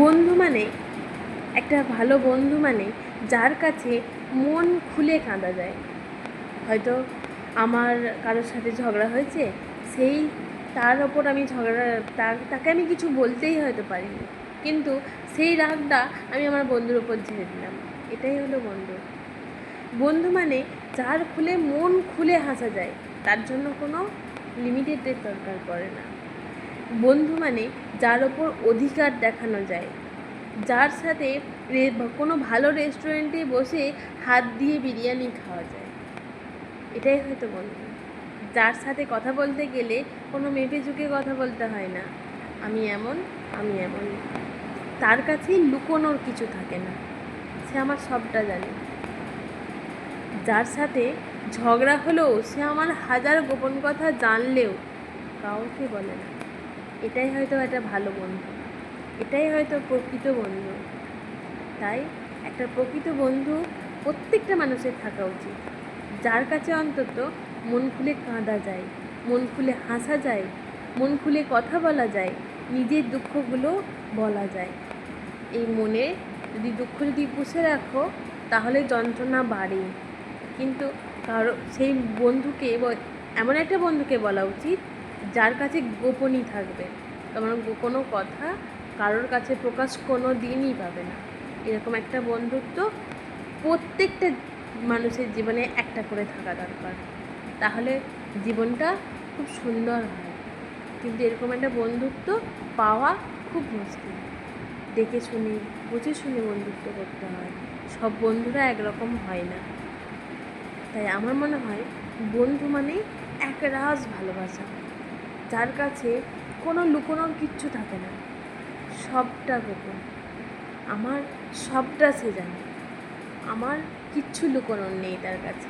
বন্ধু মানে একটা ভালো বন্ধু মানে যার কাছে মন খুলে কাঁদা যায়। হয়তো আমার কারোর সাথে ঝগড়া হয়েছে, সেই তার ওপর আমি তাকে আমি কিছু বলতেই হয়তো পারিনি, কিন্তু সেই রাগটা আমি আমার বন্ধুর ওপর ঝেড়ে দিলাম। এটাই হলো বন্ধু। বন্ধু মানে যার মন খুলে হাসা যায়, তার জন্য কোনো লিমিটেডের দরকার পড়ে না। বন্ধু মানে যার ওপর অধিকার দেখানো যায়, যার সাথে কোনো ভালো রেস্টুরেন্টে বসে হাত দিয়ে বিরিয়ানি খাওয়া যায়। এটাই হয়তো বন্ধু। যার সাথে কথা বলতে গেলে কোনো মেপে ঝুঁকে কথা বলতে হয় না, আমি এমন, আমি এমন। তার কাছেই লুকোনোর কিছু থাকে না, সে আমার সবটা জানে। যার সাথে ঝগড়া হলেও সে আমার হাজার গোপন কথা জানলেও কাউকে বলে না। এটাই হয়তো একটা ভালো বন্ধু, এটাই হয়তো প্রকৃত বন্ধু। তাই একটা প্রকৃত বন্ধু প্রত্যেকটা মানুষের থাকা উচিত, যার কাছে অন্তত মন খুলে কাঁদা যায়, মন খুলে হাসা যায়, মন খুলে কথা বলা যায়, নিজের দুঃখগুলো বলা যায়। এই মনে দুঃখ যদি পুষে রাখো তাহলে যন্ত্রণা বাড়ে, কিন্তু সেই বন্ধুকে এমন একটা বন্ধুকে বলা উচিত যার কাছে গোপনই থাকবে, তোমার কোনো কথা কারোর কাছে প্রকাশ কোনো দিনই পাবে না। এরকম একটা বন্ধুত্ব প্রত্যেকটা মানুষের জীবনে একটা করে থাকা দরকার, তাহলে জীবনটা খুব সুন্দর হয়। কিন্তু এরকম একটা বন্ধুত্ব পাওয়া খুব মুশকিল। দেখে শুনে বুঝে শুনে বন্ধুত্ব করতে হয়, সব বন্ধুরা একরকম হয় না। তাই আমার মনে হয় বন্ধু মানে একরাশ ভালোবাসা, যার কাছে কোনো লুকোনোর কিচ্ছু থাকে না, সবটা গোপন। আমার সবটা সে জানে, আমার কিচ্ছু লুকোনোর নেই তার কাছে।